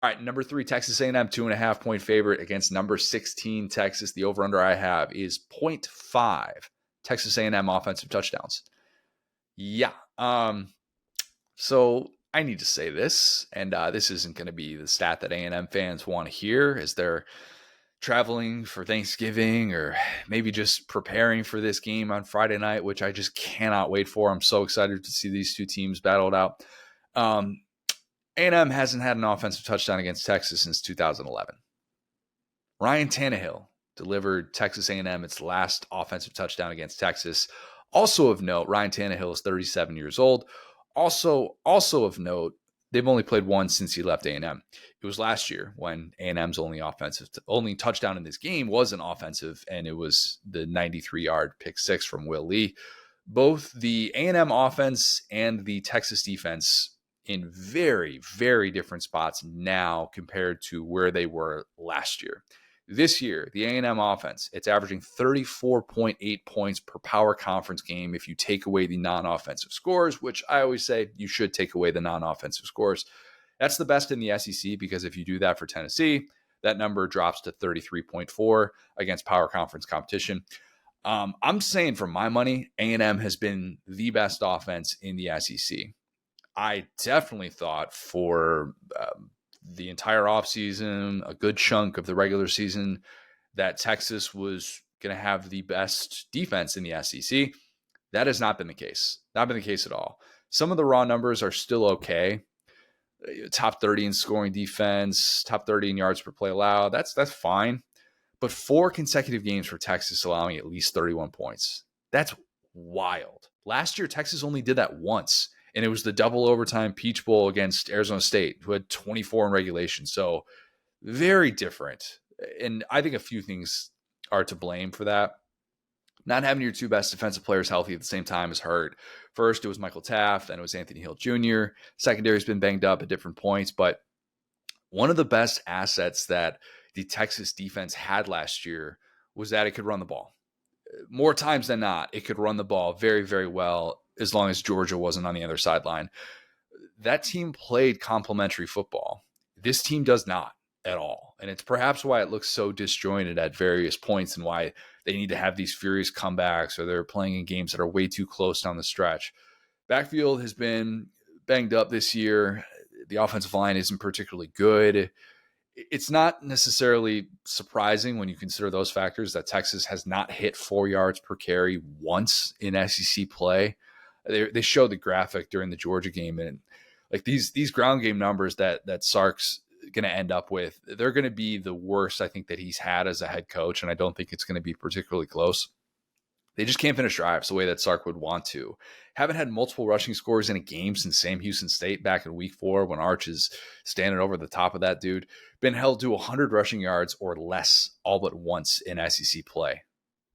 All right, number 3, Texas A&M, 2.5-point favorite against number 16, Texas. The over-under I have is 0.5 Texas A&M offensive touchdowns. Yeah. So I need to say this, and this isn't going to be the stat that A&M fans want to hear as they're traveling for Thanksgiving or maybe just preparing for this game on Friday night, which I just cannot wait for. I'm so excited to see these two teams battle it out. A&M hasn't had an offensive touchdown against Texas since 2011. Ryan Tannehill delivered Texas A&M its last offensive touchdown against Texas. Also of note, Ryan Tannehill is 37 years old. Also of note, they've only played once since he left A&M. It was last year when A&M's only touchdown in this game was an offensive, and it was the 93-yard pick six from Will Lee. Both the A&M offense and the Texas defense in very, very different spots now compared to where they were last year. This year, the A&M offense, it's averaging 34.8 points per power conference game if you take away the non-offensive scores, which I always say you should take away the non-offensive scores. That's the best in the SEC because if you do that for Tennessee, that number drops to 33.4 against power conference competition. I'm saying for my money, A&M has been the best offense in the SEC. I definitely thought for the entire offseason, a good chunk of the regular season, that Texas was going to have the best defense in the SEC. That has not been the case. Not been the case at all. Some of the raw numbers are still okay. Top 30 in scoring defense, top 30 in yards per play allowed. That's fine. But 4 consecutive games for Texas allowing at least 31 points. That's wild. Last year, Texas only did that once. And it was the double overtime Peach Bowl against Arizona State, who had 24 in regulation. So very different. And I think a few things are to blame for that. Not having your two best defensive players healthy at the same time is hurt. First, it was Michael Taft, then it was Anthony Hill Jr. Secondary's been banged up at different points. But one of the best assets that the Texas defense had last year was that it could run the ball. More times than not, it could run the ball very, very well as long as Georgia wasn't on the other sideline. That team played complementary football. This team does not at all. And it's perhaps why it looks so disjointed at various points and why they need to have these furious comebacks or they're playing in games that are way too close down the stretch. Backfield has been banged up this year. The offensive line isn't particularly good. It's not necessarily surprising when you consider those factors that Texas has not hit 4 yards per carry once in SEC play. They showed the graphic during the Georgia game, and like these ground game numbers that Sark's going to end up with, they're going to be the worst I think that he's had as a head coach, and I don't think it's going to be particularly close. They just can't finish drives the way that Sark would want to. Haven't had multiple rushing scores in a game since Sam Houston State back in week 4 when Arch is standing over the top of that dude. Been held to 100 rushing yards or less all but once in SEC play.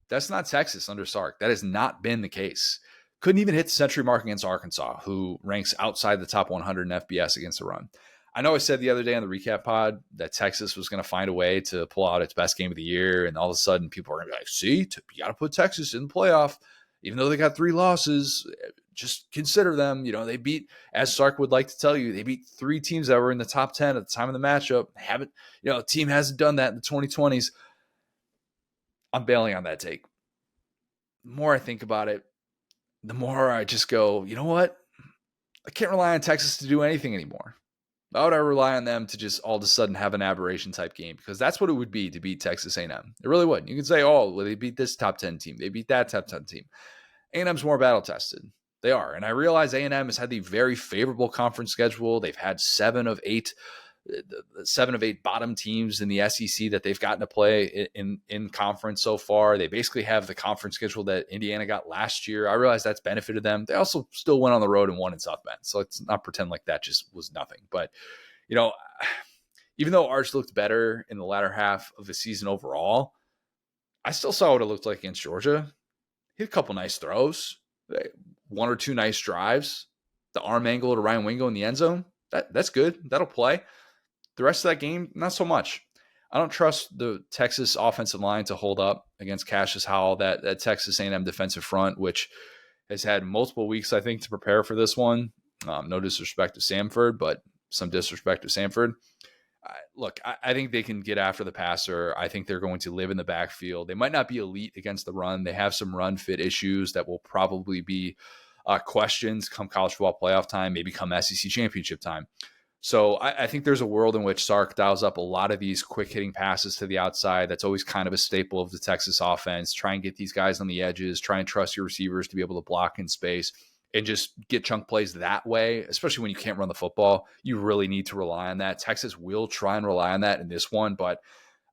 That's not Texas under Sark. That has not been the case. Couldn't even hit the century mark against Arkansas, who ranks outside the top 100 in FBS against the run. I know I said the other day on the recap pod that Texas was going to find a way to pull out its best game of the year, and all of a sudden people are going to be like, see, you got to put Texas in the playoff. Even though they got 3 losses, just consider them. You know, they beat, as Sark would like to tell you, they beat 3 teams that were in the top 10 at the time of the matchup. The team hasn't done that in the 2020s. I'm bailing on that take. The more I think about it, the more I just go, you know what? I can't rely on Texas to do anything anymore. Why would I rely on them to just all of a sudden have an aberration type game? Because that's what it would be to beat Texas A&M. It really would. You can say, oh, well, they beat this top 10 team. They beat that top 10 team. A&M's more battle tested. They are. And I realize A&M has had the very favorable conference schedule. They've had 7 of 8 bottom teams in the SEC that they've gotten to play in conference so far. They basically have the conference schedule that Indiana got last year. I realize that's benefited them. They also still went on the road and won in South Bend. So let's not pretend like that just was nothing. But, even though Arch looked better in the latter half of the season overall, I still saw what it looked like against Georgia. He had a couple nice throws, 1 or 2 nice drives. The arm angle to Ryan Wingo in the end zone, that's good. That'll play. The rest of that game, not so much. I don't trust the Texas offensive line to hold up against Cassius Howell, that Texas A&M defensive front, which has had multiple weeks, I think, to prepare for this one. No disrespect to Samford, but some disrespect to Samford. I think they can get after the passer. I think they're going to live in the backfield. They might not be elite against the run. They have some run fit issues that will probably be questions come college football playoff time, maybe come SEC championship time. So I think there's a world in which Sark dials up a lot of these quick hitting passes to the outside. That's always kind of a staple of the Texas offense. Try and get these guys on the edges, try and trust your receivers to be able to block in space and just get chunk plays that way, especially when you can't run the football. You really need to rely on that. Texas will try and rely on that in this one, but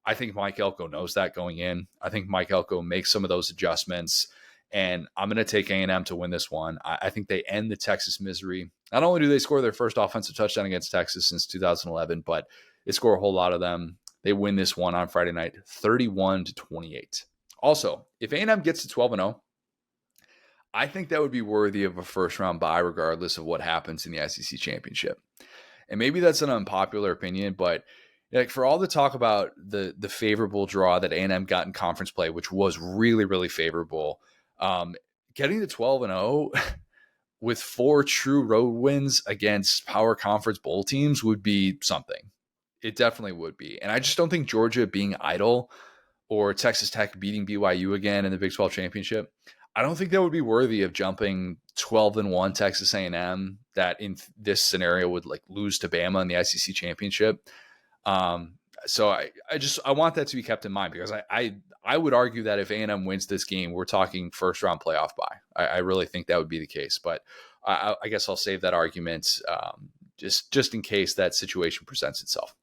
I think Mike Elko knows that going in. I think Mike Elko makes some of those adjustments, and I'm going to take A&M to win this one. I think they end the Texas misery. Not only do they score their first offensive touchdown against Texas since 2011, but they score a whole lot of them. They win this one on Friday night, 31-28. Also, if A&M gets to 12-0, I think that would be worthy of a first-round bye regardless of what happens in the SEC championship. And maybe that's an unpopular opinion, but like for all the talk about the favorable draw that A&M got in conference play, which was really, really favorable, getting to 12-0 with 4 true road wins against power conference bowl teams would be something. It definitely would be. And I just don't think Georgia being idle or Texas Tech beating BYU again in the Big 12 championship, I don't think that would be worthy of jumping 12-1 Texas A&M that in this scenario would like lose to Bama in the SEC championship. So I want that to be kept in mind because I would argue that if A&M wins this game, we're talking first round playoff bye. I really think that would be the case, but I guess I'll save that argument just in case that situation presents itself.